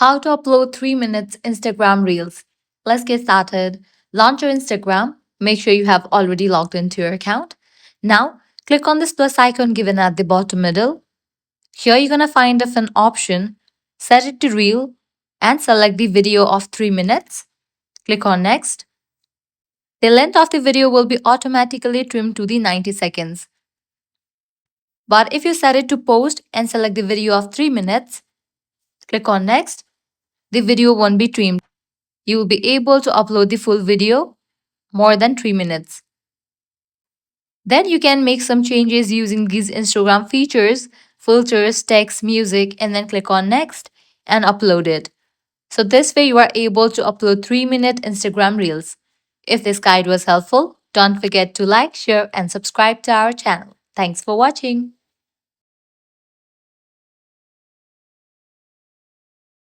How to upload 3 minutes Instagram Reels. Let's get started. Launch your Instagram. Make sure you have already logged into your account. Now, click on this plus icon given at the bottom middle. Here you're going to find an option. Set it to Reel and select the video of 3 minutes. Click on Next. The length of the video will be automatically trimmed to the 90 seconds. But if you set it to Post and select the video of 3 minutes, click on Next, the video won't be trimmed. You will be able to upload the full video more than 3 minutes. Then you can make some changes using these Instagram features, filters, text, music, and then click on Next and upload it. So this way you are able to upload 3-minute Instagram Reels. If this guide was helpful, don't forget to like, share, and subscribe to our channel. Thanks for watching.